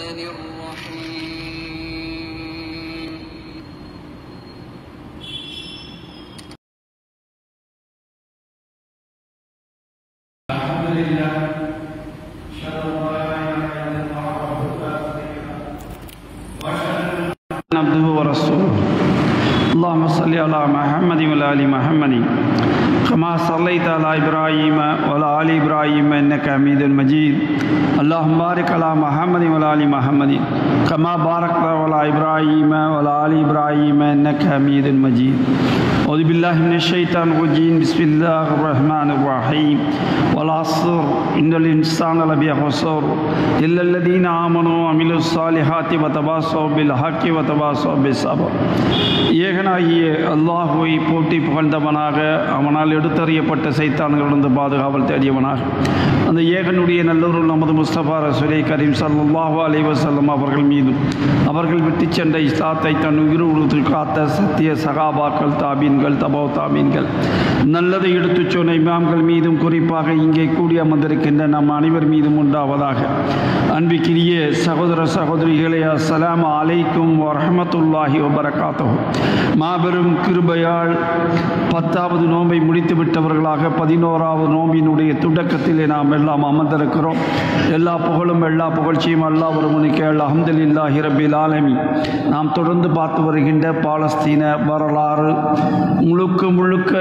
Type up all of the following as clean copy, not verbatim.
الرحمن الرحيم الحمد لله عبده ورسوله اللهم صل على محمد وعلى ال محمد كما صليت على ابراهيم وعلى ال ابراهيم انك حميد مجيد اللهم بارك على محمد وعلى ال محمد كما باركت على ابراهيم وعلى ال ابراهيم انك حميد مجيد أعوذ بالله من الشيطان الرجيم بسم الله الرحمن الرحيم والعصر إن الإنسان لفي خسر إلا الذين آمنوا وعملوا الصالحات وتواصوا بالحق وتواصوا بالصبر. ஏகனாகிய அல்லாஹுவை போற்றி புகழ்ந்தவனாக அவனால் எடுத்தறியப்பட்ட சைத்தான்களிலிருந்து பாதுகாவல் தேடியவனாக அந்த ஏகனுடைய நல்லூரில் நமது முஸ்தபா ரசூலை கரீம் ஸல்லல்லாஹு அலைஹி வஸல்லம் அவர்கள் மீதும் அவர்கள் விட்டு சென்ற இஸ்லாத்தை தன் உயிர் உறுதி காத்த சத்திய சகாபாக்கள் தாபீன்கள் தபௌ தாபீன்கள் நல்லதை எடுத்துச் சொன்ன இமாம்கள் மீதும் குறிப்பாக இங்கே கூடி அமர்ந்திருக்கின்ற நம் அனைவர் மீதும் உண்டாவதாக. அன்பிற்கினிய சகோதர சகோதரிகளே, அஸ்ஸலாமு அலைக்கும் வரஹ்மத்துல்லாஹி வபரகாத்துஹு. மாபெரும் கிருபையால் 10வது நோன்பை முடித்து விட்டவர்களாக 11வது நோம்பினுடைய தொடக்கத்திலே நாம் எல்லாம் அமர்ந்திருக்கிறோம். எல்லா புகழும் எல்லா புகழ்ச்சியும் அல்லாஹ் ஒருவனுக்கே. அல்ஹம்துலில்லாஹி ரப்பில் ஆலமீன். நாம் தொடர்ந்து பார்த்து வருகின்ற பாலஸ்தீன வரலாறு முழுக்க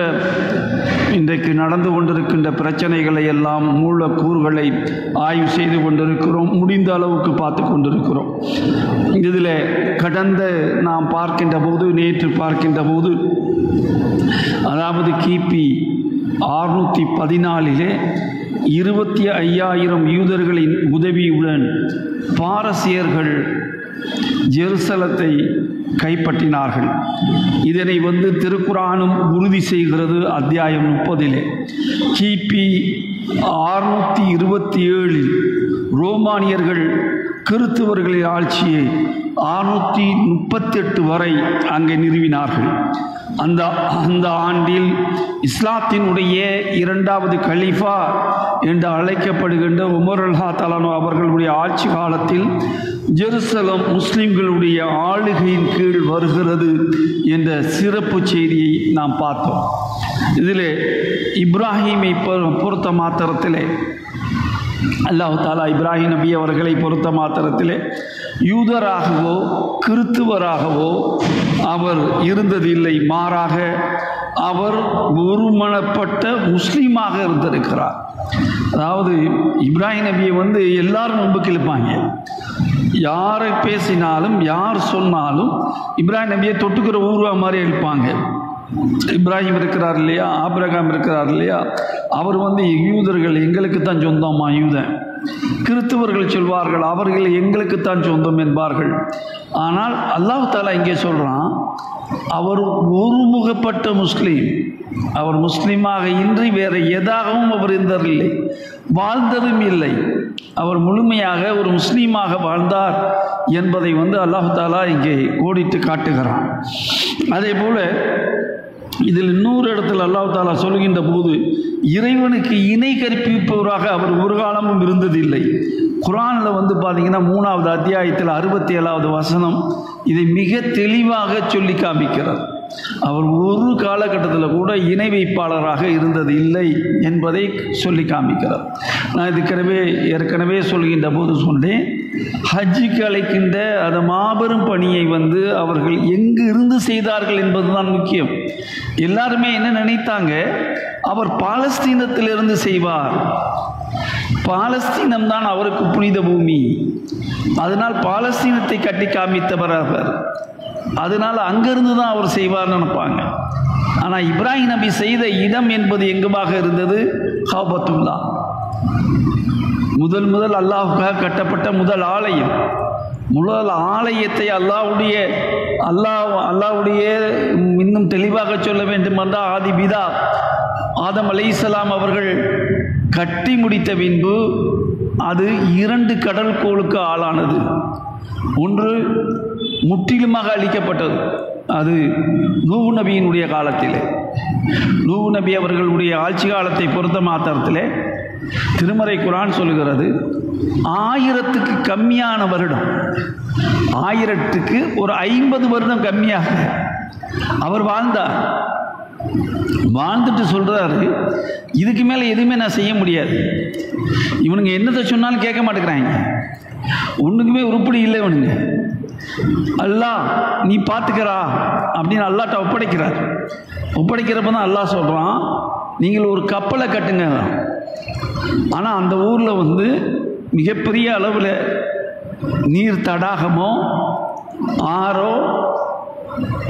இன்றைக்கு நடந்து கொண்டிருக்கின்ற பிரச்சனைகளை எல்லாம் மூலக்கூறுகளை ஆய்வு செய்து கொண்டிருக்கிறோம். முடிந்த அளவுக்கு பார்த்து கொண்டிருக்கிறோம். இதில் கடந்த நாம் பார்க்கின்ற போது, நேற்று பார்க்கின்ற போது, அதாவது கிபி 614 25,000 யூதர்களின் உதவியுடன் பாரசீகர்கள் ஜெருசலத்தை கைப்பற்றினார்கள். இதனை திருக்குரானும் உறுதி செய்கிறது. அத்தியாயம் 30 கிபி 627 ரோமானியர்கள் கிறிஸ்தவர்களின் ஆட்சியை 638 வரை அங்கே நிறுவினார்கள். அந்த ஆண்டில் இஸ்லாத்தினுடைய 2வது கலீஃபா என்று அழைக்கப்படுகின்ற உமர் ரலியல்லாஹு அன்ஹு அவர்களுடைய ஆட்சி காலத்தில் ஜெருசலம் முஸ்லிம்களுடைய ஆளுகையின் கீழ் வருகிறது என்ற சிறப்பு செய்தியை நாம் பார்த்தோம். இதில் இப்ராஹீமை பொறுத்த மாத்திரத்திலே அல்லாஹ் தஆலா இப்ராஹிம் நபி அவர்களை பொறுத்த மாத்திரத்திலே யூதராகவோ கிறிஸ்துவராகவோ அவர் இருந்ததில்லை. மாறாக அவர் ஒருமனப்பட்ட முஸ்லீமாக இருந்திருக்கிறார். அதாவது இப்ராஹிம் நபியை எல்லாரும் நம்பிக்கை இழுப்பாங்க. யாரை பேசினாலும் யார் சொன்னாலும் இப்ராஹிம் நபியை தொட்டுக்கிற ஊர்வா மாதிரி எழுப்பாங்க. இப்ராஹிம் இருக்கிறார் இல்லையா, ஆபிரகாம் இருக்கிறார் இல்லையா, அவர் யூதர்கள் எங்களுக்குத்தான் சொந்தமா யூதன். கிறிஸ்தவர்கள் சொல்வார்கள் அவர்கள் எங்களுக்குத்தான் சொந்தம் என்பார்கள். ஆனால் அல்லாஹ் தஆலா இங்கே சொல்கிறான், அவர் ஒருமுகப்பட்ட முஸ்லீம். அவர் முஸ்லீமாக இன்றி வேறு எதாகவும் அவர் இருந்ததில்லை, வாழ்ந்ததும் இல்லை. அவர் முழுமையாக ஒரு முஸ்லீமாக வாழ்ந்தார் என்பதை அல்லாஹ் தஆலா இங்கே கோடிட்டு காட்டுகிறான். அதே போல இதில் இன்னொரு இடத்துல அல்லாஹ் தஆலா சொல்கின்ற போது இறைவனுக்கு இணை கற்பிப்பவராக அவர் ஒரு காலமும் இருந்ததில்லை. குர்ஆனில் பார்த்தீங்கன்னா 3வது அத்தியாயத்தில் 67வது வசனம் இதை மிக தெளிவாக சொல்லி காமிக்கிறார். அவர் ஒரு காலகட்டத்தில் கூட இணை வைப்பாளராக இருந்தது இல்லை என்பதை சொல்லி காமிக்கிறார். நான் ஏற்கனவே சொல்கின்ற போது சொன்னேன், ஹஜ்ஜுக்கு அழைக்கின்ற அந்த மாபெரும் பணியை அவர்கள் எங்கு இருந்து செய்தார்கள் என்பதுதான் முக்கியம். எல்லாருமே என்ன நினைத்தாங்க, அவர் பாலஸ்தீனத்திலிருந்து செய்வார், பாலஸ்தீனம் தான் அவருக்கு புனித பூமி, அதனால் பாலஸ்தீனத்தை கட்டி காமித்தவர் அவர், அதனால் அங்கிருந்து தான் அவர் செய்வார்னு நினைப்பாங்க. ஆனால் இப்ராஹிம் நபி செய்த இடம் என்பது எங்குமாக இருந்தது? காபத்துல்லா. முதல் அல்லாஹ்வுக்காக கட்டப்பட்ட முதல் ஆலயம். முதல் ஆலயத்தை அல்லாஹ்வுடைய இன்னும் தெளிவாக சொல்ல வேண்டும் என்றால் ஆதிபிதா ஆதம் அலைஹிஸ்ஸலாம் அவர்கள் கட்டி முடித்த பின்பு அது 2 கடல்கோளுக்கு ஆளானது. ஒன்று முற்றிலுமாக அழிக்கப்பட்டது, அது நூஹ் நபியினுடைய காலத்திலே. நூஹ் நபி அவர்களுடைய ஆட்சி காலத்தை பொறுத்த மாத்திரத்திலே திருமறை குர்ஆன் சொல்லுகிறது 1000க்கு கம்மியான வருடம், 1000க்கு ஒரு 50 வருடம் கம்மியாக அவர் வாழ்ந்தார். வாழ்ந்துட்டு சொல்றாரு, இதுக்கு மேலே எதுவுமே நான் செய்ய முடியாது. இவனுங்க என்னத்தை சொன்னாலும் கேட்க மாட்டேங்கிறாங்க, ஒன்றுக்குமே உருப்படி இல்லை இவனுங்க. அல்லாஹ் நீ பார்த்துக்கிறா அப்படின்னு அல்லாஹ்ட்ட ஒப்படைக்கிறார். ஒப்படைக்கிறப்ப தான் அல்லாஹ் சொல்கிறான், நீங்கள் ஒரு கப்பலை கட்டுங்க. ஆனால் அந்த ஊரில் மிகப்பெரிய அளவில் நீர் தடாகமோ ஆறோ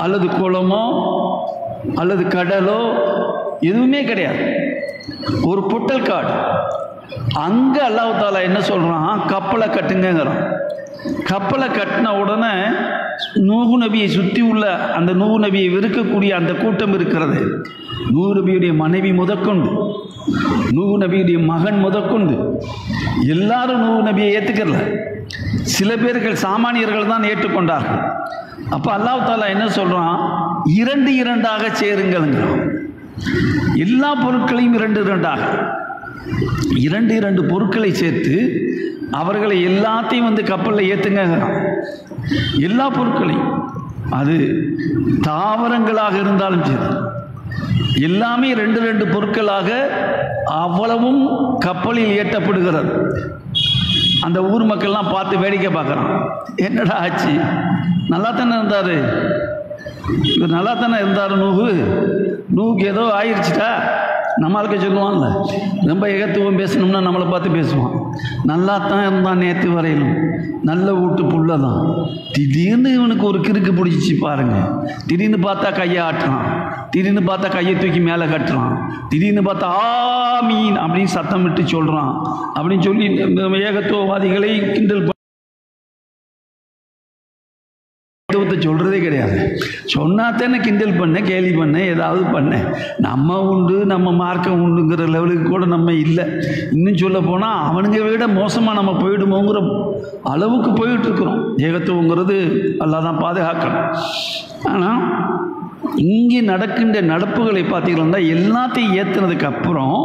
அல்லது குளமோ அல்லது கடலோ எதுவுமே கிடையாது, ஒரு பொட்டல் காடு. அங்கே அல்லாஹ் தஆலா என்ன சொல்கிறான், கப்பலை கட்டுங்கிறான். கப்பலை கட்டின உடனே நூஹ் நபியை சுற்றி உள்ள அந்த நூஹ் நபியை வெறுக்கக்கூடிய அந்த கூட்டம் இருக்கிறது. நூஹ் நபியுடைய மனைவி முதற்கொண்டு, நூஹ் நபியுடைய மகன் முதற்கொண்டு எல்லாரும் நூஹ் நபியை ஏற்றுக்கல. சில பேர்கள் சாமானியர்கள் தான் ஏற்றுக்கொண்டார்கள். அப்போ அல்லாஹ் தஆலா என்ன சொல்கிறான், 2 சேருங்கள்ங்கிறான். எல்லா பொருட்களையும் 2 2 பொருட்களை சேர்த்து அவர்களை எல்லாத்தையும் கப்பலில் ஏற்றுங்கிறான். எல்லா பொருட்களையும், அது தாவரங்களாக இருந்தாலும் சரி, எல்லாமே 2 பொருட்களாக அவ்வளவும் கப்பலில் ஏற்றப்படுகிறது. அந்த ஊர் மக்கள்லாம் பார்த்து வேடிக்கை பார்க்குறான். என்னடா ஆச்சு, நல்லா தானே இருந்தார் இவர், நல்லா தானே இருந்தார் நூஹுக்கு ஏதோ ஆயிடுச்சுட்டா. நம்மளுக்கு சொல்லுவான்ல, ரொம்ப ஏகத்துவம் பேசணும்னா நம்மளை பார்த்து பேசுவான். நல்லா தான் இருந்தான் நேற்று வரையிலும், நல்ல வீட்டு புள்ள தான். திடீர்னு இவனுக்கு ஒரு கிறுக்கு பிடிச்சிச்சு பாருங்க. திடீர்னு பார்த்தா கையை ஆட்டுறான், திடீர்னு பார்த்தா கையை தூக்கி மேலே கட்டுறான், திடீர்னு பார்த்தா ஆமீன் அப்படின்னு சத்தம் விட்டு சொல்கிறான் அப்படின்னு சொல்லி ஏகத்துவவாதிகளை கிண்டல் சொல்கிறதே கிடையாது. சொன்னாத்தானே கிண்டல் பண்ண, கேலி பண்ண, ஏதாவது பண்ண. நம்ம உண்டு, நம்ம மார்க்கம் உண்டுங்கிற லெவலுக்கு கூட நம்ம இல்லை. இன்னும் சொல்ல போனால் அவனுங்க விட மோசமாக நம்ம போயிடுமோங்கிற அளவுக்கு போயிட்டுருக்குறோம். ஏகத்துவங்கிறது அல்லாஹ் தான் பாதுகாக்கணும். ஆனால் இங்கே நடக்கின்ற நடப்புகளை பார்த்தீங்கன்னா எல்லாத்தையும் ஏற்றுனதுக்கு அப்புறம்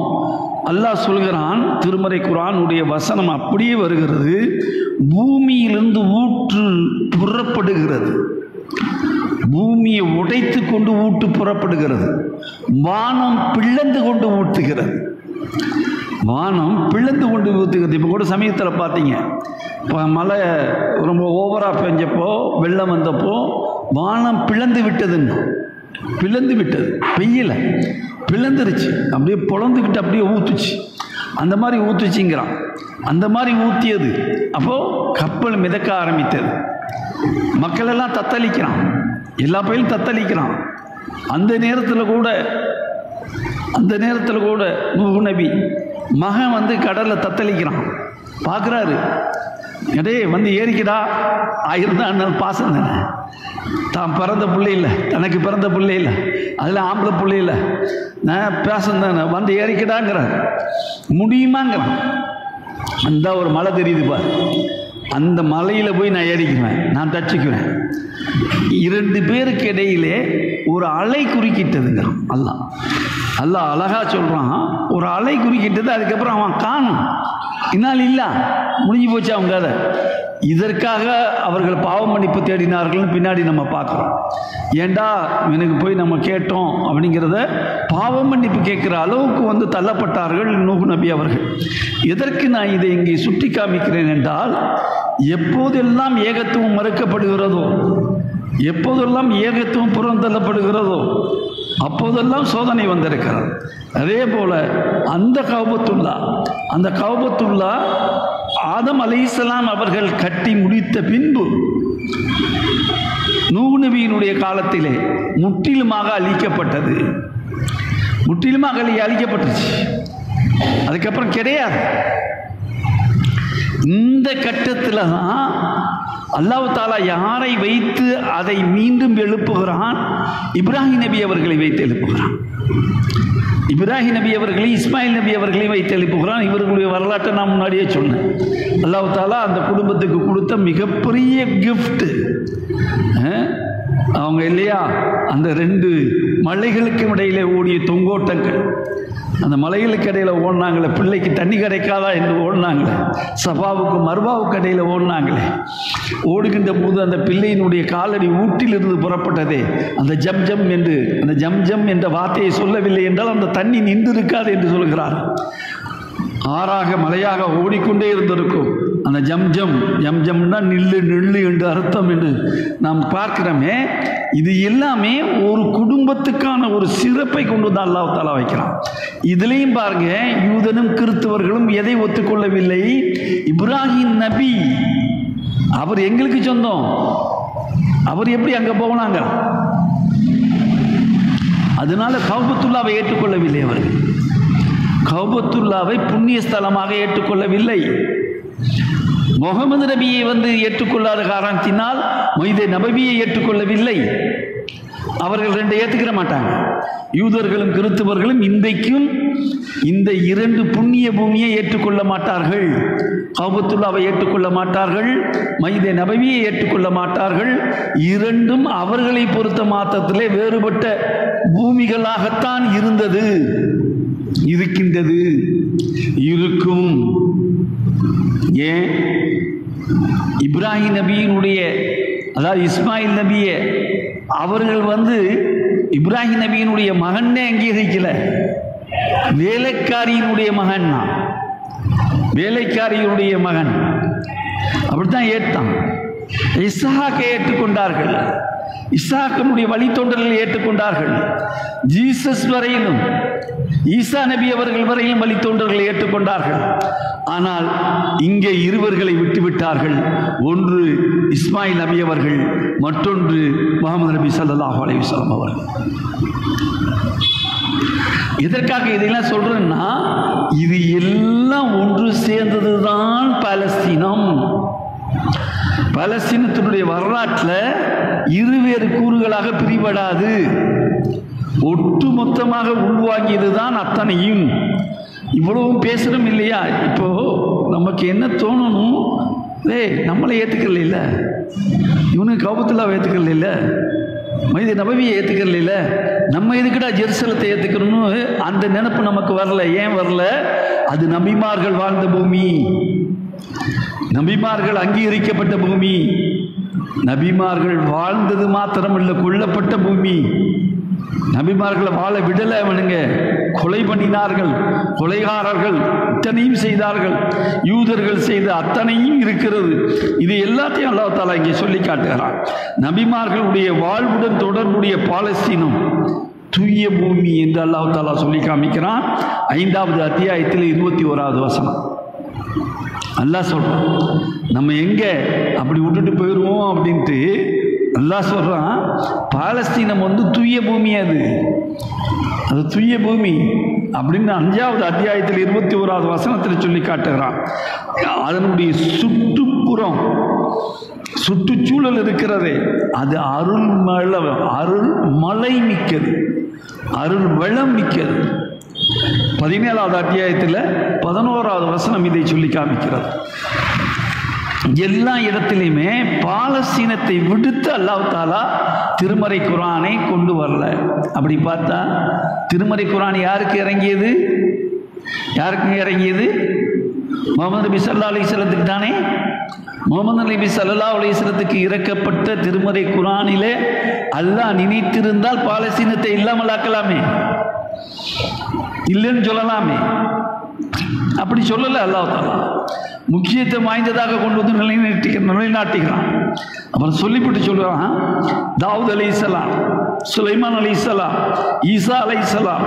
அல்லாஹ் சொல்கிறான், திருமறை குர்ஆனுடைய வசனம் அப்படியே வருகிறது, பூமியிலிருந்து ஊற்று புறப்படுகிறது, பூமியை உடைத்து கொண்டு ஊற்று புறப்படுகிறது, வானம் பிளந்து கொண்டு ஊற்றுகிறது, வானம் பிளந்து கொண்டு ஊற்றுகிறது. இப்போ கூட சமயத்தில் பார்த்தீங்க, இப்போ மழை ரொம்ப ஓவராக பெஞ்சப்போ, வெள்ளம் வந்தப்போ வானம் பிளந்து விட்டதுன்னு, பிளந்து விட்டது, பெய்யலை, பிளந்துருச்சு, அப்படியே பொழந்துக்கிட்டு அப்படியே ஊற்றுச்சு. அந்த மாதிரி ஊற்றுச்சிங்கிறான். அந்த மாதிரி ஊற்றியது. அப்போது கப்பல் மிதக்க ஆரம்பித்தது. மக்கள் எல்லாம் தத்தளிக்கிறான், எல்லா பயிலும் தத்தளிக்கிறான். அந்த நேரத்தில் கூட நூஹ் நபி மகன் கடலில் தத்தளிக்கிறான். பார்க்குறாரு, எடே ஏறிக்கடா, ஆயிருந்தான் பாசம் தானே, தான் பிறந்த பிள்ளை இல்லை, தனக்கு பிறந்த பிள்ளை இல்லை, அதில் ஆம்பளை பிள்ளை இல்லை, நான் பேசம் தானே, ஏறிக்கடாங்கிறார். முடியுமாங்கிறான். அந்த ஒரு மலை தெரியுது பார், அந்த மலையில் போய் நான் ஏறிக்குவேன், நான் தச்சுக்குவேன். 2 பேருக்கு இடையிலே ஒரு அலை குறுக்கிட்டதுங்கிறான். அல்லாஹ் அழகா சொல்கிறான், ஒரு அலை குறுக்கிட்டது. அதுக்கப்புறம் அவன் காணும், இன்னால் இல்லை, முடிஞ்சு போச்சு அவங்க கதை. இதற்காக அவர்கள் பாவ மன்னிப்பு தேடினார்கள்னு பின்னாடி நம்ம பார்க்குறோம். ஏண்டா எனக்கு போய் நம்ம கேட்டோம் அப்படிங்கிறத பாவ மன்னிப்பு கேட்குற அளவுக்கு தள்ளப்பட்டார்கள் நூஹ் நபி அவர்கள். எதற்கு நான் இதை இங்கே சுட்டி காமிக்கிறேன் என்றால், எப்போதெல்லாம் ஏகத்துவம் மறுக்கப்படுகிறதோ, எப்போதெல்லாம் ஏகத்துவம் புறந்தள்ளப்படுகிறதோ அப்போதெல்லாம் சோதனை வந்திருக்கிறது. அதே போல அந்த கௌபத்துல்லா ஆதம் அலைஹிஸ்ஸலாம் அவர்கள் கட்டி முடித்த பின்பு நூஹ் நபியினுடைய காலத்திலே முற்றிலுமாக அழிக்கப்பட்டது. முற்றிலுமாக அழிக்கப்பட்டுச்சு. அதுக்கப்புறம் கிடையாது. இந்த கட்டத்தில் தான் அல்லாஹ் தஆலா யாரை வைத்து அதை மீண்டும் எழுப்புகிறான்? இப்ராஹிம் நபி அவர்களை வைத்து எழுப்புகிறான். இப்ராஹிம் நபி அவர்களை, இஸ்மாயில் நபி அவர்களை வைத்து எழுப்புகிறான். இவர்களுடைய வரலாற்றை நான் முன்னாடியே சொன்னேன். அல்லாஹ் தஆலா அந்த குடும்பத்துக்கு கொடுத்த மிகப்பெரிய கிஃப்ட். அவங்க இல்லையா அந்த 2 மலைகளுக்கும் இடையிலே ஓடிய தொங்கோட்டங்கள், அந்த மலைகளுக்கு இடையில ஓடினாங்களே, பிள்ளைக்கு தண்ணி கிடைக்காதா என்று ஓடினாங்களே, சபாவுக்கும் மர்வாவுக்கு இடையில ஓடினாங்களே, ஓடுகின்ற போது அந்த பிள்ளையினுடைய காலடி ஊட்டிலிருந்து புறப்பட்டதே அந்த ஜம்ஜம் என்று, அந்த ஜம்ஜம் என்ற வார்த்தையை சொல்லவில்லை என்றால் அந்த தண்ணி நின்று இருக்காது என்று சொல்கிறார். ஆறாக மலையாக ஓடிக்கொண்டே இருந்திருக்கும். அந்த ஜம்ஜம், ஜம்ஜம்னா நில்லு நில்லு என்று அர்த்தம் என்று நாம் பார்க்கிறோமே. இது எல்லாமே ஒரு குடும்பத்துக்கான ஒரு சிறப்பை கொண்டு வந்து அல்லாஹ் தஆலா வைக்கிறான். இதுலேயும் பாருங்க, யூதனும் கிறிஸ்தவர்களும் எதை ஒத்துக்கொள்ளவில்லை? இப்ராஹிம் நபி அவர் எங்களுக்கு சொந்தம், அவர் எப்படி அங்கே போனாங்க? அதனால கௌபத்துல்லாவை ஏற்றுக்கொள்ளவில்லை. அவர்கள் கௌபத்துல்லாவை புண்ணிய ஸ்தலமாக ஏற்றுக்கொள்ளவில்லை. முகமது நபியை ஏற்றுக்கொள்ளாத காரணத்தினால் மொய்தே நபவியை ஏற்றுக்கொள்ளவில்லை. அவர்கள் 2 ஏற்றுக்கிற மாட்டாங்க. யூதர்களும் கிறிஸ்தவர்களும் இன்றைக்கும் இந்த 2 புண்ணிய பூமியை ஏற்றுக்கொள்ள மாட்டார்கள். கௌபத்துல்லாவை ஏற்றுக்கொள்ள மாட்டார்கள், மொய்தே நபவியை ஏற்றுக்கொள்ள மாட்டார்கள். 2ம் அவர்களை பொறுத்த மாத்திரத்திலே வேறுபட்ட பூமிகளாகத்தான் இருந்தது, இருக்கின்றது, இருக்கும். ஏன் இப்ராஹிம் நபியினுடைய, அதாவது இஸ்மாயில் நபியை அவர்கள் இப்ராஹிம் நபியினுடைய மகனே அங்கீகரிக்கல, வேலைக்காரியினுடைய மகன், வேலைக்காரியுடைய மகன் அப்படித்தான் ஏற்றான். இஸ்ஹாக்கை ஏற்றுக்கொண்டார்கள், இஸ்ஹாக்கினுடைய வழித்தோன்றல்களை ஏற்றுக்கொண்டார்கள். ஜீசஸ் வரையிலும், ஈசா நபி அவர்கள் வரையிலும் வழித்தோன்றல்களை ஏற்றுக்கொண்டார்கள். ஆனால் இங்கே இருவர்களை விட்டுவிட்டார்கள். ஒன்று இஸ்மாயில் நபி அவர்கள், மற்றொன்று முஹம்மது நபி ஸல்லல்லாஹு அலைஹி வஸல்லம் அவர்கள். எதற்காக இதெல்லாம் சொல்றேன்னா, இது எல்லாம் ஒன்று சேர்ந்ததுதான் பாலஸ்தீனம். பாலஸ்தீனத்தினுடைய வரலாற்றில் இருவேறு கூறுகளாக பிரிபடாது, ஒட்டுமொத்தமாக உள்வாங்கியதுதான் அத்தனையும். இவ்வளவும் பேசணும் இல்லையா? இப்போ நமக்கு என்ன தோணணும்? நம்மளை ஏற்றுக்கல இல்லை, இவனுக்கு கௌபத்துல்லாவை ஏற்றுக்கல இல்லை, மொய்தே நபவியை ஏற்றுக்கல இல்லை, நம்ம எதுக்குடா ஜெருசலத்தை ஏற்றுக்கணும்னு அந்த நினைப்பு நமக்கு வரல. ஏன் வரல? அது நபிமார்கள் வாழ்ந்த பூமி, நபிமார்கள் அங்கீகரிக்கப்பட்ட பூமி, நபிமார்கள் வாழ்ந்தது மாத்திரமல்ல, கொல்லப்பட்ட பூமி. நபிமார்களை வாழ விடலை, அவனுங்க கொலை பண்ணினார்கள், கொலைகாரர்கள் இத்தனையும் செய்தார்கள், யூதர்கள் செய்த அத்தனையும் இருக்கிறது. இது எல்லாத்தையும் அல்லாஹ் தஆலா இங்கே சொல்லி காட்டுகிறான். நபிமார்களுடைய வாழ்வுடன் தொடர்புடைய பாலஸ்தீனம் தூய பூமி என்று அல்லாஹ் தஆலா சொல்லி காமிக்கிறான். 5வது அத்தியாயத்தில் 21வது வசனம் அல்லாஹ் சொல்றான். நம்ம எங்க அப்படி விட்டுட்டு போயிடுவோம் அப்படின்ட்டு அல்லாஹ் சொல்றான். பாலஸ்தீனம் தூய பூமி, அது தூய பூமி அப்படின்னு 5வது அத்தியாயத்தில் 21வது வசனத்தில் சொல்லி காட்டுகிறான். அதனுடைய சுற்றுப்புறம், சுற்றுச்சூழல் இருக்கிறதே, அது அருள் மலை மிக்கது, அருள் வளம் மிக்கது. 17வது அத்தியாயத்தில் 11வது வசனம் இதை சொல்லி காமிக்கிறது. எல்லா இடத்திலையுமே பாலஸ்தீனத்தை விடுத்து அல்லாஹ் தஆலா திருமறை குர்ஆனை கொண்டு வரல. அப்படி பார்த்தா திருமறை குர்ஆன் யாருக்கு இறங்கியது? யாருக்கு இறங்கியது? முஹம்மது நபி ஸல்லல்லாஹு அலைஹி வஸல்லத்துக்கு தானே. முஹம்மது நபி ஸல்லல்லாஹு அலைஹி வஸல்லத்துக்கு இறக்கப்பட்ட திருமறை குர்ஆனிலே அல்லாஹ் நினைத்திருந்தால் பாலஸ்தீனத்தை இல்லாமல் ஆக்கலாமே, இல்லைன்னு சொல்லலாமே. அப்படி சொல்லலை அல்லாஹ் தஆலா. முக்கியத்துவம் வாய்ந்ததாக கொண்டு வந்து நிலைநாட்டுகிறான். அப்புறம் சொல்லிவிட்டு சொல்லுவான், தாவூத் அலைஹிஸ்ஸலாம், சுலைமான் அலைஹிஸ்ஸலாம், ஈசா அலைஹிஸ்ஸலாம்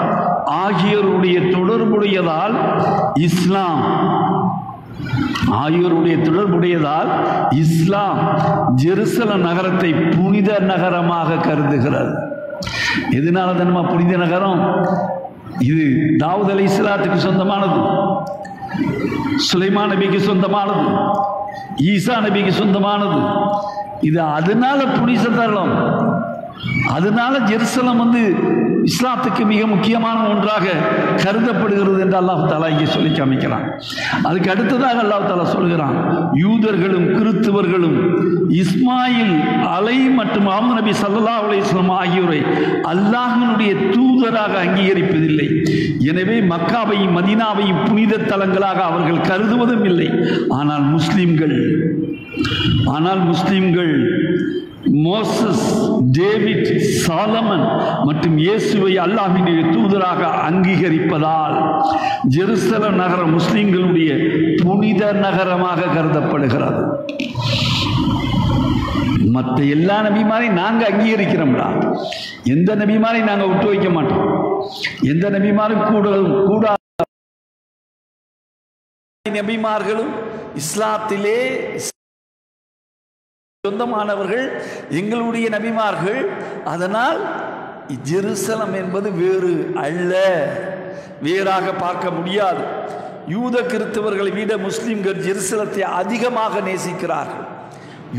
ஆகியோருடைய தொடர்புடையதால் இஸ்லாம், ஆகியோருடைய தொடர்புடையதால் இஸ்லாம் ஜெருசலம் நகரத்தை புனித நகரமாக கருதுகிறது. எதனால தானே புனித நகரம்? இது தாவூத் அலைஹிஸ்ஸலாத்துக்கு சொந்தமானது, சுலைமான் நபிக்கு சொந்தமானது, ஈசா நபிக்கு சொந்தமானது. இது அதனால புனித தலம், அதனால ஜெருசலம் இஸ்லாத்துக்கு மிக முக்கியமான ஒன்றாக கருதப்படுகிறது என்று அல்லாஹ் தஆலா இங்கே சொல்லி காமிக்கிறான். அதுக்கு அடுத்ததாக அல்லாஹ் தஆலா சொல்கிறான், யூதர்களும் கிறிஸ்தவர்களும் இஸ்மாயில் அலை மற்றும் முஹம்மது நபி ஸல்லல்லாஹு அலைஹி வஸல்லம் ஆகியோரை அல்லாஹ்வினுடைய தூதராக அங்கீகரிப்பதில்லை. எனவே மக்காவையும் மதீனாவையும் புனித தலங்களாக அவர்கள் கருதுவதும் இல்லை. ஆனால் முஸ்லிம்கள் மோசஸ், டேவிட், சாலமன் மற்றும் இயேசுவை அல்லாஹ்வினுடைய தூதராக அங்கீகரிப்பதால் ஜெருசலம் நகரம் முஸ்லிம்களுடைய புனித நகரமாக கருதப்படுகிறது. மற்ற எல்லா நபிமாரையும் நாங்கள் அங்கீகரிக்கிறோம்டா. எந்த நபிமாரையும் நாங்கள் விட்டு வைக்க மாட்டோம். எந்த நபிமாரும் கூட நபிமார்களும் இஸ்லாத்திலே சொந்தமானவர்கள், எங்களுடைய நபிமார்கள். அதனால் ஜெருசலம் என்பது வேறு அல்ல, வேறாக பார்க்க முடியாது. யூத கிறிஸ்தவர்களை விட முஸ்லிம்கள் ஜெருசலத்தை அதிகமாக நேசிக்கிறார்கள்.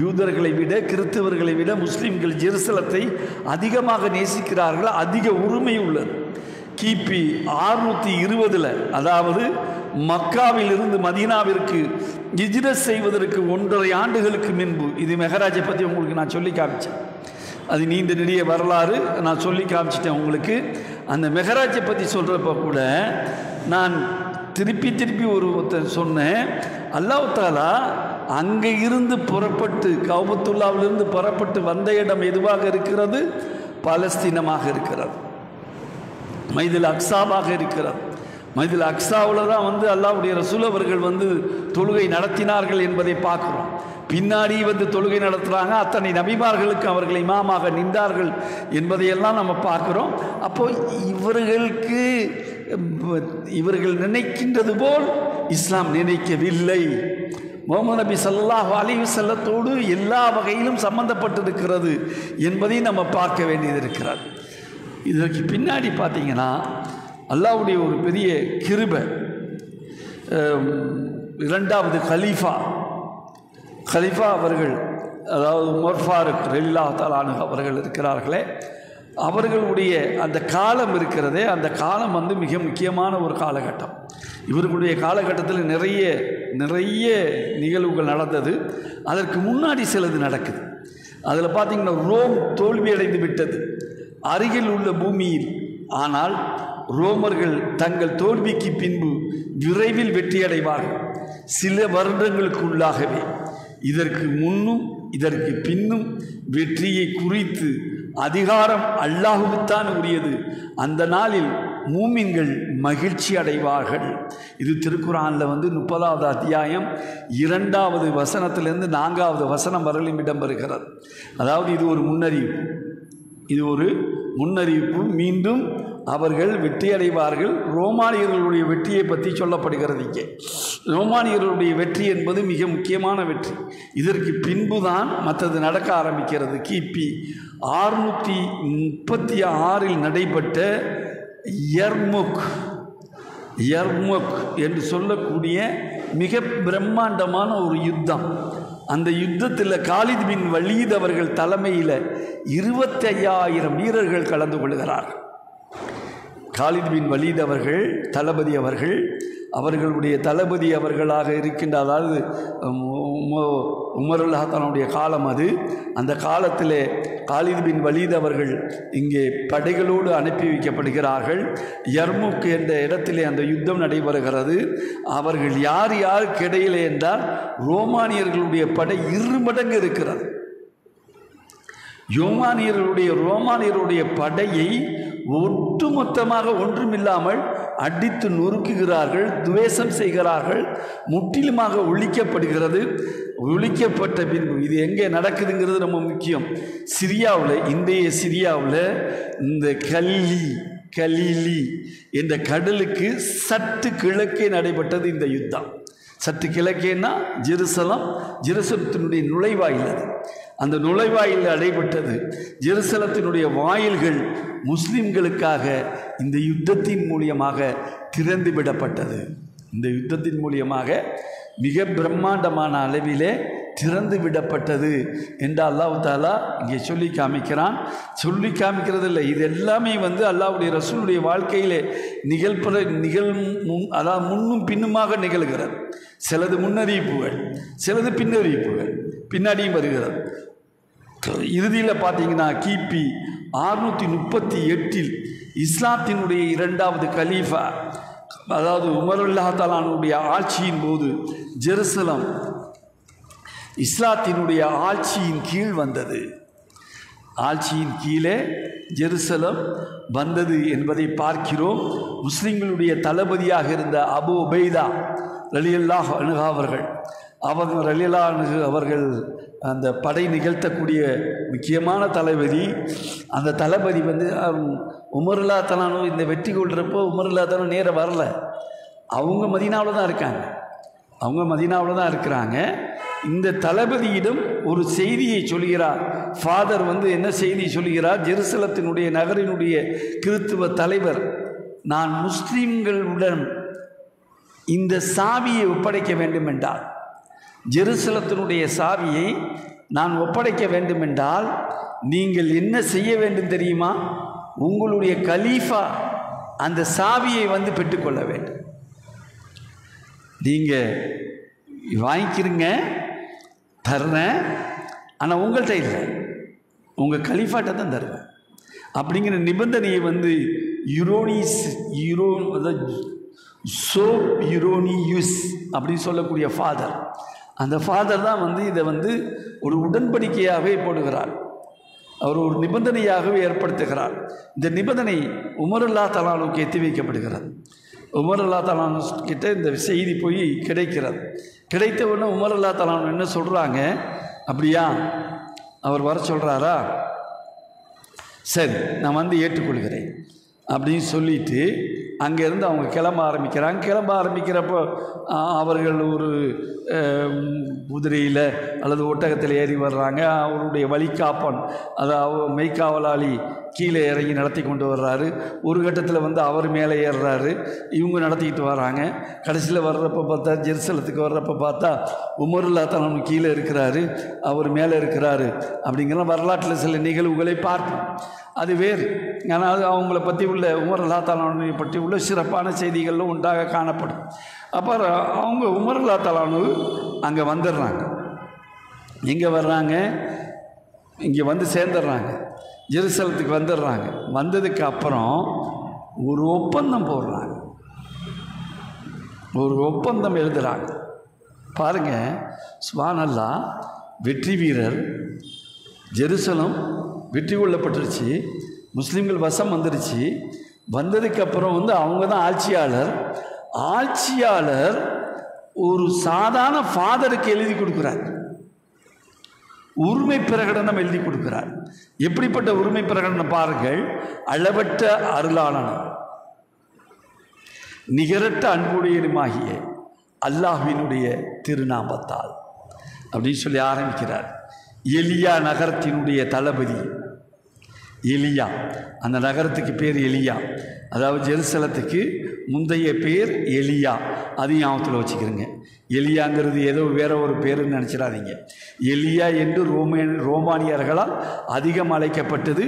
யூதர்களை விட கிறிஸ்தவர்களை விட முஸ்லிம்கள் ஜெருசலத்தை அதிகமாக நேசிக்கிறார்கள். அதிக உரிமை உள்ளது. கிபி 620 அதாவது மக்காவில் இருந்து மதீனாவிற்கு ஹிஜ்ரத் செய்வதற்கு 1.5 ஆண்டுகளுக்கு முன்பு, இது மெஹராஜை பற்றி உங்களுக்கு நான் சொல்லி காமிச்சேன். அது நீண்ட நெடிய வரலாறு, நான் சொல்லி காமிச்சிட்டேன் உங்களுக்கு. அந்த மெஹராஜை பற்றி சொல்கிறப்ப கூட நான் திருப்பி ஒருத்தர் சொன்னேன், அல்லாஹ் தஆலா அங்கே இருந்து புறப்பட்டு கஅபத்துல்லாவிலிருந்து புறப்பட்டு வந்த இடம் எதுவாக இருக்கிறது? பாலஸ்தீனமாக இருக்கிறது, மைதுல் அக்ஸாவாக இருக்கிறது. மைதுல் அக்ஸாவில் தான் அல்லாஹ்வுடைய ரசூல் அவர்கள் தொழுகை நடத்தினார்கள் என்பதை பார்க்குறோம். பின்னாடி தொழுகை நடத்துகிறாங்க. அத்தனை நபிமார்களுக்கு அவர்கள் இமாமாக நின்றார்கள் என்பதையெல்லாம் நம்ம பார்க்குறோம். அப்போ இவர்கள் நினைக்கின்றது போல் இஸ்லாம் நினைக்கவில்லை. முஹம்மது நபி ஸல்லல்லாஹு அலைஹி வஸல்லத்தோடு எல்லா வகையிலும் சம்பந்தப்பட்டிருக்கிறது என்பதை நம்ம பார்க்க வேண்டியது இருக்கிறது. இதற்கு பின்னாடி பார்த்தீங்கன்னா அல்லாஹ்வுடைய ஒரு பெரிய கிருபை. இரண்டாவது கலீஃபா அவர்கள், அதாவது உமர் ஃபாரூக் ரலியல்லாஹு தஆலா அன்ஹு அவர்கள் இருக்கிறார்களே, அவர்களுடைய அந்த காலம் இருக்கிறதே, அந்த காலம் மிக முக்கியமான ஒரு காலகட்டம். இவர்களுடைய காலகட்டத்தில் நிறைய நிகழ்வுகள் நடந்தது. அதற்கு முன்னாடி சிலது நடக்குது. அதில் பார்த்திங்கன்னா ரோம் தோல்வியடைந்து விட்டது அருகில் உள்ள பூமியில். ஆனால் ரோமர்கள் தங்கள் தோல்விக்கு பின்பு விரைவில் வெற்றியடைவார்கள். சில வருடங்களுக்குள்ளாகவே இதற்கு முன்னும் இதற்கு பின்னும் வெற்றியை குறித்து அதிகாரம் அல்லாஹ்வுக்குத்தான் உரியது. அந்த நாளில் மூமின்கள் மகிழ்ச்சி அடைவார்கள். இது திருக்குர்ஆனில் 30வது அத்தியாயம் 2வது வசனத்திலிருந்து 4வது வசனம் வரையிலும் இடம்பெறுகிறது. அதாவது இது ஒரு முன்னறிவிப்பு. மீண்டும் அவர்கள் வெற்றியடைவார்கள். ரோமானியர்களுடைய வெற்றியை பற்றி சொல்லப்படுகிறது. இங்கே ரோமானியர்களுடைய வெற்றி என்பது மிக முக்கியமான வெற்றி. இதற்கு பின்புதான் மற்றது நடக்க ஆரம்பிக்கிறது. கிபி 636 நடைபெற்ற யர்முக் என்று சொல்லக்கூடிய மிக பிரம்மாண்டமான ஒரு யுத்தம். அந்த யுத்தத்தில் காலித் பின் வலீத் அவர்கள் தலைமையில் 25,000 வீரர்கள் கலந்து கொள்கிறார்கள். காலித் பின் வலீத் அவர்கள் தளபதி அவர்களுடைய தளபதி அவர்களாக இருக்கின்ற, அதாவது உமர் தன்னுடைய காலம் அது. அந்த காலத்தில் காலித் பின் வலீத் அவர்கள் இங்கே படைகளோடு அனுப்பி வைக்கப்படுகிறார்கள். யர்முக் என்ற இடத்திலே அந்த யுத்தம் நடைபெறுகிறது. அவர்கள் யாருக்கு இடையிலே என்றால் ரோமானியர்களுடைய படை 2 மடங்கு இருக்கிறது. ரோமானியருடைய படையை ஒட்டுமொத்தமாக ஒன்றுமில்லாமல் அடித்து நொறுக்குகிறார்கள், துவேஷம் செய்கிறார்கள், முற்றிலுமாக ஒழிக்கப்படுகிறது. ஒழிக்கப்பட்ட பின்பு இது எங்கே நடக்குதுங்கிறது ரொம்ப முக்கியம். இன்றைய சிரியாவில் இந்த கலீலி என்ற கடலுக்கு சற்று கிழக்கே நடைபெற்றது இந்த யுத்தம். சற்று கிழக்கேன்னா ஜெருசலத்தினுடைய நுழைவாயில். அது அந்த நுழைவாயில் நடைபெற்றது. ஜெருசலத்தினுடைய வாயில்கள் முஸ்லிம்களுக்காக இந்த யுத்தத்தின் மூலியமாக திறந்து விடப்பட்டது. இந்த யுத்தத்தின் மூலியமாக மிக பிரம்மாண்டமான அளவிலே திறந்து விடப்பட்டது என்று அல்லாஹ் தாலா இங்கே சொல்லி காமிக்கிறான். சொல்லி காமிக்கிறது இல்லை, இது எல்லாமே வந்து அல்லாஹ்வுடைய ரசூலுடைய வாழ்க்கையிலே அதாவது முன்னும் பின்னுமாக நிகழ்கிறது. சிலது முன்னறிவிப்புகள், சிலது பின்னறிவிப்புகள், பின்னாடியும் வருகிறது. இறுதியில் பார்த்தீங்கன்னா கிபி 638 இஸ்லாத்தினுடைய 2வது கலீஃபா அதாவது உமர் ரலியல்லாஹு தஆலாவுடைய ஆட்சியின் போது ஜெருசலம் இஸ்லாத்தினுடைய ஆட்சியின் கீழ் வந்தது. ஆட்சியின் கீழே ஜெருசலம் வந்தது என்பதை பார்க்கிறோம். முஸ்லிம்களுடைய தளபதியாக இருந்த அபு உபைதா ரலியல்லாஹு அன்ஹு அவர்கள் அந்த படை நிகழ்த்தக்கூடிய முக்கியமான தளபதி. அந்த தளபதி வந்து உமர் ரலியல்லாஹு தஆலா இந்த வெற்றி கொள்கிறப்போ உமர் ரலியல்லாஹு தஆலா நேராக வரல. அவங்க மதீனாவில் தான் இருக்கிறாங்க. இந்த தளபதியிடம் ஒரு செய்தியை சொல்கிறார். ஃபாதர் வந்து என்ன செய்தி சொல்கிறார்? ஜெருசலத்தினுடைய நகரினுடைய கிறித்துவ தலைவர், நான் முஸ்லிம்களுடன் இந்த சாவியை ஒப்படைக்க வேண்டுமென்றால், ஜெருசலத்தினுடைய சாவியை நான் ஒப்படைக்க வேண்டுமென்றால் நீங்கள் என்ன செய்ய வேண்டும் தெரியுமா? உங்களுடைய கலீஃபா அந்த சாவியை வந்து பெற்றுக்கொள்ள வேண்டும். நீங்கள் வாங்கிக்கிறீங்க, தர்றேன், ஆனால் உங்கள்கிட்ட இல்லை, உங்கள் கலீஃபாட்ட தான் தருவேன் அப்படிங்கிற நிபந்தனையை வந்து யூரோனியூஸ் அப்படின்னு சொல்லக்கூடிய ஃபாதர், அந்த ஃபாதர் தான் வந்து இதை வந்து ஒரு உடன்படிக்கையாகவே போடுகிறார். அவர் ஒரு நிபந்தனையாகவே ஏற்படுத்துகிறார். இந்த நிபந்தனை உமர் ரலியல்லாஹு தஆலாவுக்கு எத்தி வைக்கப்படுகிறது. உமர் ரலியல்லாஹு தஆலா கிட்ட இந்த செய்தி போய் கிடைக்கிறது. கிடைத்த உடனே உமர் ரலியல்லாஹு தஆலா என்ன சொல்கிறாங்க? அப்படியா, அவர் வர சொல்கிறாரா? சரி, நான் வந்து ஏற்றுக்கொள்கிறேன் அப்படின்னு சொல்லிட்டு அங்கேருந்து அவங்க கிளம்ப ஆரம்பிக்கிறப்போ அவர்கள் ஒரு குதிரையில் அல்லது ஒட்டகத்தில் ஏறி வர்றாங்க. அவருடைய வழிகாப்பன் அதாவது மெய்க்காவலாளி கீழே இறங்கி நடத்தி கொண்டு வர்றாரு. ஒரு கட்டத்தில் வந்து அவர் மேலே ஏறுறாரு, இவங்க நடத்திக்கிட்டு வராங்க. கடைசியில் வர்றப்போ பார்த்தா, ஜெருசலத்துக்கு வர்றப்போ பார்த்தா உமர் ரலியல்லாஹு தஆலா கீழே இருக்கிறாரு, அவர் மேலே இருக்கிறாரு. அப்படிங்கிற வரலாற்றில் சில நிகழ்வுகளை பார்ப்போம். அது வேறு. ஆனால் அவங்கள பற்றி உள்ள உமர் ரலியல்லாஹு தஆலா பற்றி உள்ள சிறப்பான செய்திகளும் உண்டாக காணப்படும். அப்புறம் அவங்க உமர் ரலியல்லாஹு தஆலா அங்கே வந்துடுறாங்க. எங்கே வர்றாங்க? இங்கே வந்து சேர்ந்துடுறாங்க, ஜெருசலத்துக்கு வந்துடுறாங்க. வந்ததுக்கு அப்புறம் ஒரு ஒப்பந்தம் போடுறாங்க, ஒரு ஒப்பந்தம் எழுதுகிறாங்க. பாருங்கள், சுப்ஹானல்லாஹ், வெற்றி வீரர், ஜெருசலம் வெற்றி கொள்ளப்பட்டுருச்சு, முஸ்லீம்கள் வசம் வந்துருச்சு. வந்ததுக்கப்புறம் வந்து அவங்க தான் ஆட்சியாளர் ஒரு சாதாரண ஃபாதருக்கு எழுதி கொடுக்குறார், உரிமை பிரகடனம் எழுதி கொடுக்கிறார். எப்படிப்பட்ட உரிமை பிரகடனம் பாருங்கள். அளவற்ற அருளாளனும் நிகரற்ற அன்புடையனுமாகிய அல்லாஹ்வினுடைய திருநாமத்தால் அப்படின்னு சொல்லி ஆரம்பிக்கிறார். எலியா நகரத்தினுடைய தளபதி எலியா, அந்த நகரத்துக்கு பேர் எலியா, அதாவது ஜெருசலத்துக்கு முந்தைய பேர் எலியா. அதையும் ஞாபகத்தில் வச்சுக்கிறேங்க. எலியாங்கிறது ஏதோ வேற ஒரு பேருன்னு நினச்சிடாதீங்க. எலியா என்று ரோமானியர்களால் அதிகம் அழைக்கப்பட்டது.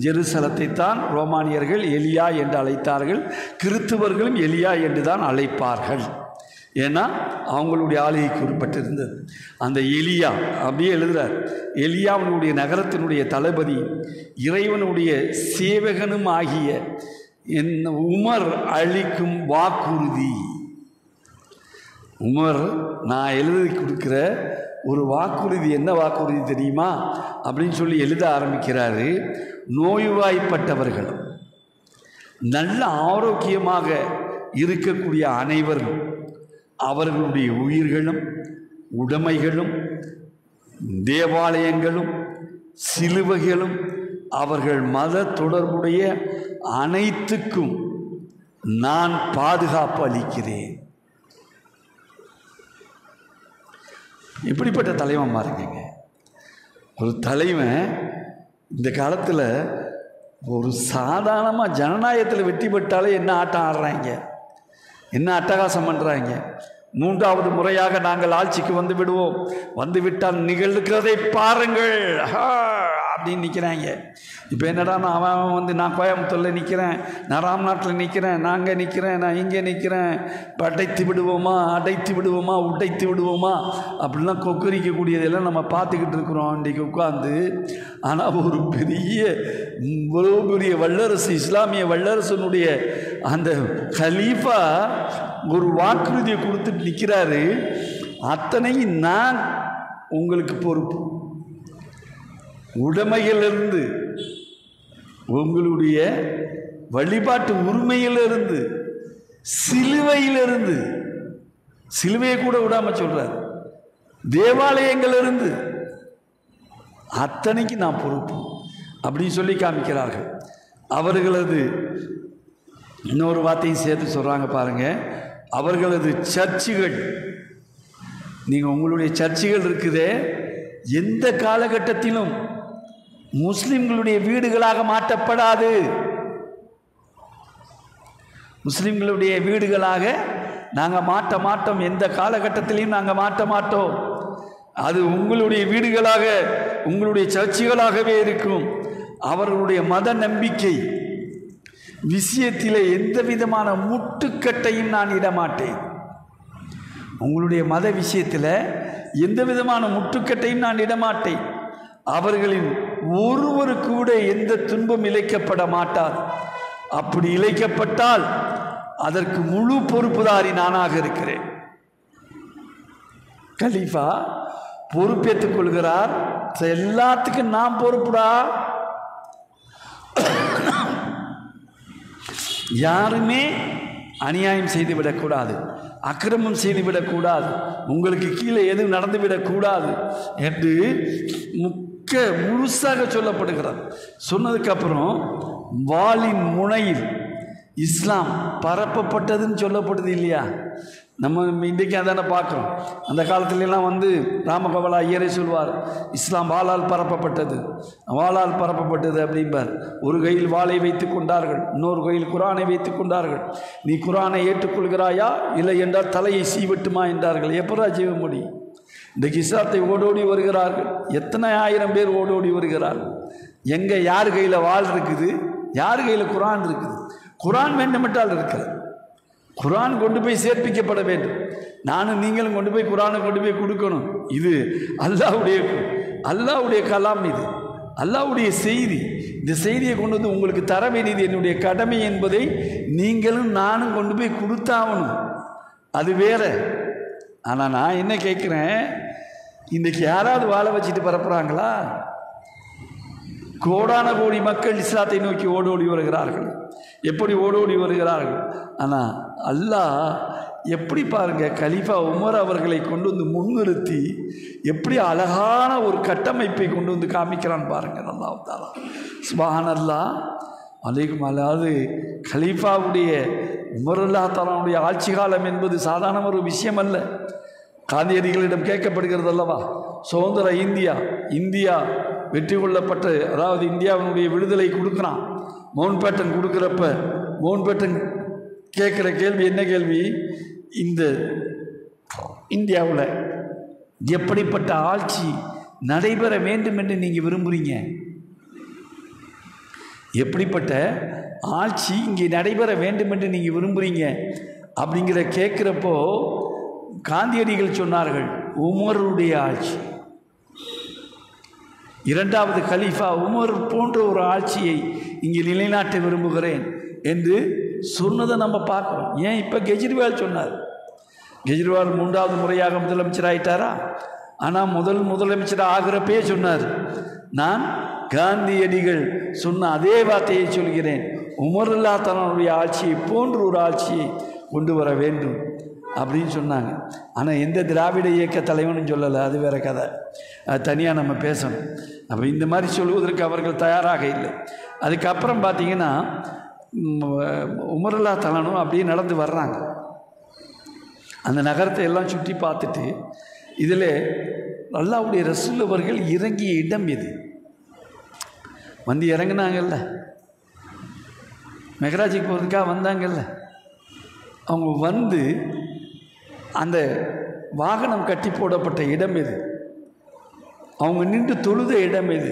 ஜெருசலத்தை தான் ரோமானியர்கள் எலியா என்று அழைத்தார்கள். கிறித்துவர்களும் எலியா என்று தான் அழைப்பார்கள். ஏன்னா அவங்களுடைய ஆளுகைக்கு உட்பட்டிருந்தது. அந்த எலியா அப்படியே எழுதுகிறார். எலியாவினுடைய நகரத்தினுடைய தளபதி, இறைவனுடைய சேவகனும் ஆகிய உமர் அளிக்கும் வாக்குறுதி. உமர் நான் எழுதி கொடுக்குற ஒரு வாக்குறுதி, என்ன வாக்குறுதி தெரியுமா அப்படின்னு சொல்லி எழுத ஆரம்பிக்கிறாரு. நோய்வாய்ப்பட்டவர்களும் நல்ல ஆரோக்கியமாக இருக்கக்கூடிய அனைவரும், அவர்களுடைய உயிர்களும் உடைமைகளும் தேவாலயங்களும் சிலுவைகளும் அவர்கள் மத தொடர்புடைய அனைத்துக்கும் நான் பாதுகாப்பு அளிக்கிறேன். எப்படிப்பட்ட தலைவன் பாருங்க. ஒரு தலைவன் இந்த காலத்தில் ஒரு சாதாரணமாக ஜனநாயகத்தில் வெற்றி பெற்றாலே என்ன ஆட்டம் ஆடுறாங்க, என்ன அட்டகாசம் பண்ணுறாங்க. மூன்றாவது முறையாக நாங்கள் ஆட்சிக்கு வந்து விடுவோம், வந்து விட்டால் நிகழ்கிறதை பாருங்கள் அப்படின்னு நிற்கிறாங்க. இப்போ என்னடா அவன் வந்து நான் கோயம்புத்தூரில் நிற்கிறேன், நான் ராம்நாட்டில் நிற்கிறேன், நான் அங்கே நிற்கிறேன், நான் இங்கே நிற்கிறேன், அடைத்து விடுவோமா, அடைத்து விடுவோமா, உடைத்து விடுவோமா அப்படிலாம் கொக்கரிக்கக்கூடியதெல்லாம் நம்ம பார்த்துக்கிட்டு இருக்கிறோம் இன்றைக்கு உட்காந்து. ஆனால் ஒரு பெரிய வல்லரசு, இஸ்லாமிய வல்லரசனுடைய அந்த கலீஃபா ஒரு வாக்குறுதியை கொடுத்துட்டு நிற்கிறாரு. அத்தனையும் நான் உங்களுக்கு பொறுப்பு, உடைமையிலிருந்து, உங்களுடைய வழிபாட்டு உரிமையிலிருந்து, சிலுவையிலிருந்து, சிலுவையை கூட விடாம சொல்றார், தேவாலயங்களிலிருந்து அத்தனைக்கு நான் பொறுப்பு அப்படின்னு சொல்லி காமிக்கிறார்கள். அவர்களது இன்னொரு வார்த்தையும் சேர்த்து சொல்றாங்க பாருங்க, அவர்களது சர்ச்சுகள், நீங்கள் உங்களுடைய சர்ச்சுகள் இருக்குதே, எந்த காலகட்டத்திலும் முஸ்லிம்களுடைய வீடுகளாக மாற்றப்படாது. முஸ்லிம்களுடைய வீடுகளாக நாங்கள் மாற்ற மாட்டோம், எந்த காலகட்டத்திலையும் நாங்கள் மாற்ற மாட்டோம். அது உங்களுடைய வீடுகளாக, உங்களுடைய சர்ச்சுகளாகவே இருக்கும். அவர்களுடைய மத நம்பிக்கை விஷயத்திலே எந்த விதமான முட்டுக்கட்டையும் நான் இடமாட்டேன். உங்களுடைய மத விஷயத்தில் எந்த விதமான முட்டுக்கட்டையும் நான் இடமாட்டேன். அவர்களின் ஒருவரு கூட எந்த துன்பம் இழைக்கப்பட மாட்டார். அப்படி இழைக்கப்பட்டால் அதற்கு முழு பொறுப்புதாரி நானாக இருக்கிறேன். கலீஃபா பொறுப்பேற்றுக் கொள்கிறார். எல்லாத்துக்கும் நான் பொறுப்புடா, யாருமே அநியாயம் செய்துவிடக்கூடாது, அக்கிரமம் செய்துவிடக்கூடாது, உங்களுக்கு கீழே எதுவும் நடந்துவிடக்கூடாது என்று முழுசாக சொல்லப்படுகிறது. சொன்னதுக்கப்புறம் வாளின் முனையில் இஸ்லாம் பரப்பப்பட்டதுன்னு சொல்லப்படுது இல்லையா? நம்ம இன்றைக்கி அதான பார்க்குறோம். அந்த காலத்துலலாம் வந்து ராமகோபால ஐயரே சொல்வார், இஸ்லாம் வாளால் பரப்பப்பட்டது, வாளால் பரப்பப்பட்டது அப்படிம்பார். ஒரு கையில் வாளை வைத்து கொண்டார்கள், இன்னொரு கையில் குரானை வைத்து கொண்டார்கள். நீ குரானை ஏற்றுக்கொள்கிறாயா, இல்லை என்றால் தலையை சீவட்டுமா என்றார்கள். எப்படா செய்ய முடியும்? இன்றைக்கு இஸ்லாத்தை ஓடோடி வருகிறார்கள். எத்தனை ஆயிரம் பேர் ஓடோடி வருகிறார்கள். எங்கே யார் கையில் வாள் இருக்குது, யார் கையில் குரான் இருக்குது? குரான் வேண்டுமென்றால் இருக்கிறது. குரான் கொண்டு போய் சேர்ப்பிக்கப்பட வேண்டும். நானும் நீங்களும் கொண்டு போய் குரானை கொண்டு போய் கொடுக்கணும். இது அல்லாஹ்வுடைய கலாம், இது அல்லாஹ்வுடைய செய்தி. இந்த செய்தியை கொண்டு வந்து உங்களுக்கு தர வேண்டியது என்னுடைய கடமை என்பதை நீங்களும் நானும் கொண்டு போய் கொடுத்தாகணும். அது வேற. ஆனால் நான் என்ன கேட்குறேன், இன்றைக்கி யாராவது வாழை வச்சுட்டு பரப்புகிறாங்களா? கோடான கோடி மக்கள் இஸ்லாத்தை நோக்கி ஓடோடி வருகிறார்கள். எப்படி ஓடோடி வருகிறார்கள்? ஆனால் அல்லாஹ் எப்படி பாருங்க, கலீஃபா உமர் அவர்களை கொண்டு வந்து முன்னிறுத்தி எப்படி அழகான ஒரு கட்டமைப்பை கொண்டு வந்து காமிக்கிறான் பாருங்க. அல்லாஹ் தஆலா சுப்ஹானல்லாஹ் அலைக்கும். அதாவது கலீஃபாவுடைய உமர் அல்லாஹ் தஆலாவுடைய ஆட்சி காலம் என்பது சாதாரண ஒரு விஷயம் அல்ல. காந்தியடிகளிடம் கேட்கப்படுகிறது அல்லவா, சுதந்திர இந்தியா வெற்றி கொள்ளப்பட்ட, அதாவது இந்தியாவினுடைய விடுதலை கொடுக்குறான். மவுண்ட் பேட்டன் கொடுக்குறப்ப மவுண்ட் பேட்டன் கேட்குற கேள்வி என்ன கேள்வி? இந்த இந்தியாவில் எப்படிப்பட்ட ஆட்சி நடைபெற வேண்டும் என்று நீங்கள் விரும்புகிறீங்க? எப்படிப்பட்ட ஆட்சி இங்கே நடைபெற வேண்டும் என்று நீங்கள் விரும்புகிறீங்க அப்படிங்கிற கேட்குறப்போ காந்தியடிகள் சொன்னார்கள், உமருடைய ஆட்சி. இரண்டாவது கலீஃபா உமர் போன்ற ஒரு ஆட்சியை இங்கே நிலைநாட்ட விரும்புகிறேன் என்று சொன்னதை நம்ம பார்க்குறோம். ஏன் இப்போ கெஜ்ரிவால் சொன்னார். கெஜ்ரிவால் 3வது முறையாக முதலமைச்சர் ஆகிட்டாரா? ஆனால் முதலமைச்சர் ஆகிறப்பே சொன்னார், நான் காந்தியடிகள் சொன்ன அதே வார்த்தையை சொல்கிறேன், உமர் அல்லாஹ் தஆலாவுடைய ஆட்சியை போன்ற ஒரு ஆட்சியை கொண்டு வர வேண்டும் அப்படின்னு சொன்னாங்க. ஆனால் எந்த திராவிட இயக்க தலைவனும் சொல்லலை. அது வேற கதை, அது தனியாக நம்ம பேசணும். அப்போ இந்த மாதிரி சொல்வதற்கு அவர்கள் தயாராக இல்லை. அதுக்கப்புறம் பார்த்திங்கன்னா உமர் அல்லாஹ் தஆலாவும் அப்படியே நடந்து வர்றாங்க. அந்த நகரத்தை எல்லாம் சுற்றி பார்த்துட்டு, இதில் அல்லாஹ்வுடைய ரசூல் அவர்கள் இறங்கிய இடம் எது? வந்து இறங்கினாங்கல்ல, மெஹராஜுக்கு போகிறதுக்காக வந்தாங்கல்ல, அவங்க வந்து அந்த வாகனம் கட்டி போடப்பட்ட இடம் எது, அவங்க நின்று தொழுத இடம் எது,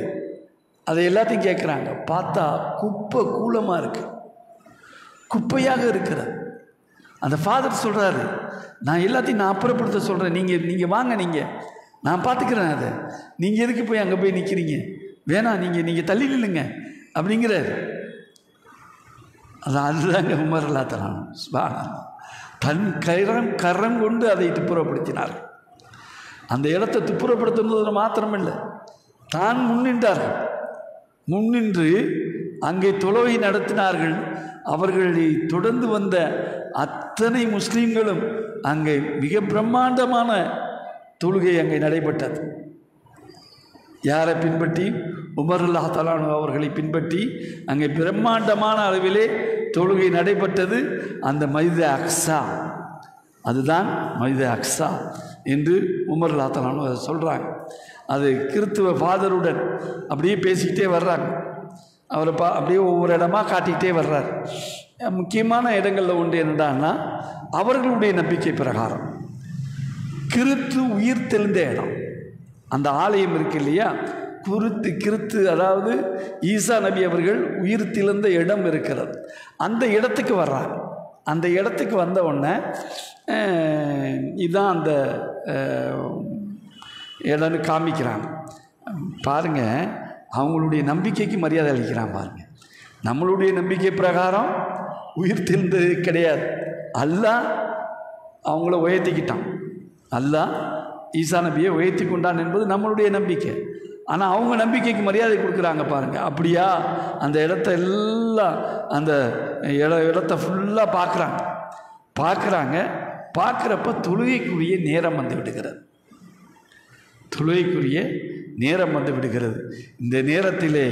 அதை எல்லாத்தையும் கேட்குறாங்க. பார்த்தா குப்பை கூலமாக இருக்குது, குப்பையாக இருக்கிறது. அந்த ஃபாதர் சொல்கிறாரு, நான் எல்லாத்தையும் நான் அப்புறப்படுத்த சொல்கிறேன், நீங்கள் வாங்க, நான் பார்த்துக்கிறேன், அதை நீங்கள் எதுக்கு போய் அங்கே போய் நிற்கிறீங்க, வேணாம், நீங்கள் தள்ளி நில்லுங்க அப்படிங்கிறாரு. அதுதாங்க உமர் ரலியல்லாஹு அன்ஹு தன் கரம் கொண்டு அதை துப்புரப்படுத்தினார். அந்த இடத்தை துப்புரப்படுத்துவது மாத்திரமில்லை, தான் முன்னின்று அங்கே தொழுகை நடத்தினார்கள். அவர்களை தொடர்ந்து வந்த அத்தனை முஸ்லீம்களும் அங்கே மிக பிரம்மாண்டமான தொழுகை அங்கே நடைபெற்றது. யாரை பின்பற்றி? உமர் ரலியல்லாஹு அன்ஹு அவர்களை பின்பற்றி அங்கே பிரம்மாண்டமான அளவிலே தொழுகை நடைபெற்றது. அந்த மஸ்ஜித் அக்ஸா, அதுதான் மஸ்ஜித் அக்ஸா என்று உமர் ரலியல்லாஹு அன்ஹு அதை சொல்கிறாங்க. அது கிறித்துவ ஃபாதருடன் அப்படியே பேசிக்கிட்டே வர்றாங்க. அவரை அப்படியே ஒவ்வொரு இடமா காட்டிக்கிட்டே வர்றார். முக்கியமான இடங்களில் ஒன்று என்னடான்னா, அவர்களுடைய நம்பிக்கை பிரகாரம் கிறித்து உயிர் தெழுந்த இடம், அந்த ஆலயம் இருக்கு இல்லையா, கிறித்து அதாவது ஈசா நபி அவர்கள் உயிர் தெழுந்த இடம் இருக்கிறது. அந்த இடத்துக்கு வர்றாங்க. அந்த இடத்துக்கு வந்த உடனே இதுதான் அந்த இடம்னு காமிக்கிறாங்க. பாருங்கள், அவங்களுடைய நம்பிக்கைக்கு மரியாதை அளிக்கிறான் பாருங்கள். நம்மளுடைய நம்பிக்கை பிரகாரம் உயிர் தெழுந்தது கிடையாது. அல்லாஹ் அவங்கள உயர்த்திக்கிட்டான், அல்லாஹ் ஈசா நபியை உயர்த்தி கொண்டான் என்பது நம்மளுடைய நம்பிக்கை. ஆனால் அவங்க நம்பிக்கைக்கு மரியாதை கொடுக்குறாங்க பாருங்கள். அப்படியா? அந்த இடத்த எல்லாம் அந்த இடத்த ஃபுல்லாக பார்க்குறப்ப தொழுகைக்குரிய நேரம் வந்து விடுகிறது. தொழுகைக்குரிய நேரம் வந்து விடுகிறது. இந்த நேரத்திலே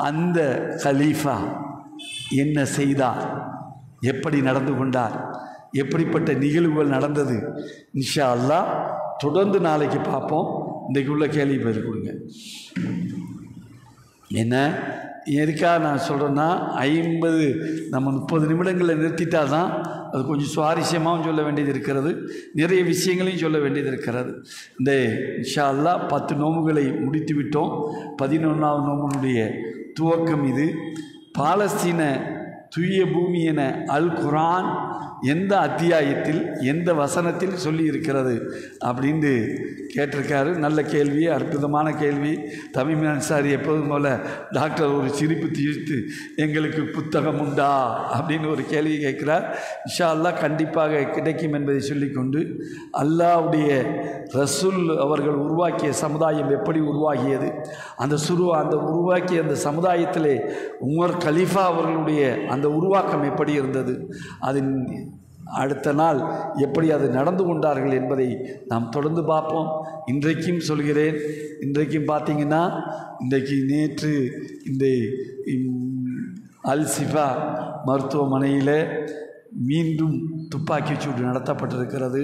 அந்த கலீஃபா என்ன செய்தார், எப்படி நடந்து கொண்டார், எப்படிப்பட்ட நிகழ்வுகள் நடந்தது, இன்ஷா அல்லாஹ் தொடர்ந்து நாளைக்கு பார்ப்போம். இன்றைக்கு உள்ள கேள்வி பதில் கொடுங்க. என்ன எதுக்காக நான் சொல்கிறேன்னா, 30 நிமிடங்களில் நிறுத்திட்டால் தான் அது கொஞ்சம் சுவாரஸ்யமாகவும் சொல்ல வேண்டியது இருக்கிறது, நிறைய விஷயங்களையும் சொல்ல வேண்டியது இருக்கிறது. இந்த இன்ஷா அல்லாஹ் 10 நோம்புகளை முடித்து விட்டோம். 11ஆவது நோம்புடைய துவக்கம் இது. பாலஸ்தீன தூய பூமி என அல் குர்ஆன் எந்த அத்தியாயத்தில் எந்த வசனத்தில் சொல்லி இருக்கிறது அப்படின்னு கேட்டிருக்காரு. நல்ல கேள்வி, அற்புதமான கேள்வி. தமீம் அன்சாரி எப்போதும் போல் டாக்டர் ஒரு சிரிப்பு தீர்த்து எங்களுக்கு புத்தகம் உண்டா அப்படின்னு ஒரு கேள்வி கேட்குறார். இன்ஷா அல்லாஹ் கண்டிப்பாக கிடைக்கும் என்பதை சொல்லிக்கொண்டு, அல்லாஹ்வுடைய ரசூல் அவர்கள் உருவாக்கிய சமுதாயம் எப்படி உருவாகியது, அந்த உருவாக்கிய அந்த சமுதாயத்திலே உமர் கலீஃபா அவர்களுடைய அந்த உருவாக்கம் எப்படி இருந்தது, அதன் அடுத்த நாள் எப்படி அது நடந்து கொண்டார்கள் என்பதை நாம் தொடர்ந்து பார்ப்போம். இன்றைக்கும் சொல்கிறேன், இன்றைக்கும் பார்த்திங்கன்னா, நேற்று இந்த அல் சிஃபா மருத்துவமனையில் மீண்டும் துப்பாக்கி சூடு நடத்தப்பட்டிருக்கிறது.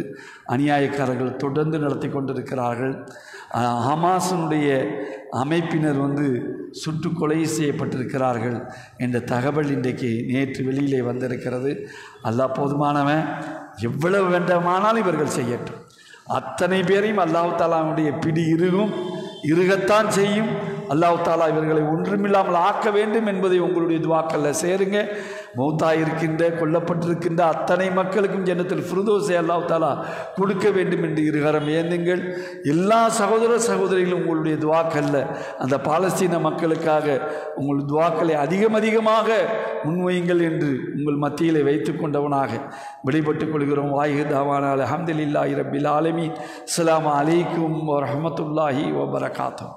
அநியாயக்காரர்கள் தொடர்ந்து நடத்தி கொண்டிருக்கிறார்கள். ஹமாஸினுடைய அமைப்பினர் சுட்டு கொலை செய்யப்பட்டிருக்கிறார்கள் என்ற தகவல் நேற்று வெளியிலே வந்திருக்கிறது. அல்லாஹ் போதுமானவன், எவ்வளவு வேண்டுமானாலும் இவர்கள் செய்யட்டும். அத்தனை பேரையும் அல்லாஹ் தாலாவுடைய பிடி இருகத்தான் செய்யும். அல்லாஹ் தாலா இவர்களை ஒன்றுமில்லாமல் ஆக்க வேண்டும் என்பதை உங்களுடைய துவாக்களில் சேருங்க. மௌத்தாயிருக்கின்ற கொல்லப்பட்டிருக்கின்ற அத்தனை மக்களுக்கும் ஜன்னத்தில் ஃபிர்தௌஸை அல்லாஹ் தாலா கொடுக்க வேண்டும் என்று இருகரம் ஏந்துங்கள். எல்லா சகோதர சகோதரிகளும் உங்களுடைய துவாக்களில் அந்த பாலஸ்தீன மக்களுக்காக உங்கள் துவாக்களை அதிகமாக முன்வையுங்கள் என்று உங்கள் மத்தியிலே வைத்து கொண்டவனாக விடைபெற்றுக் கொள்கிறோம். வாஹித் தாவானா அல்ஹம்துலில்லாஹி ரப்பில் ஆலமீன். அஸ்ஸலாமு அலைக்கும் வரஹ்மத்துல்லாஹி வபரகாத்துஹு.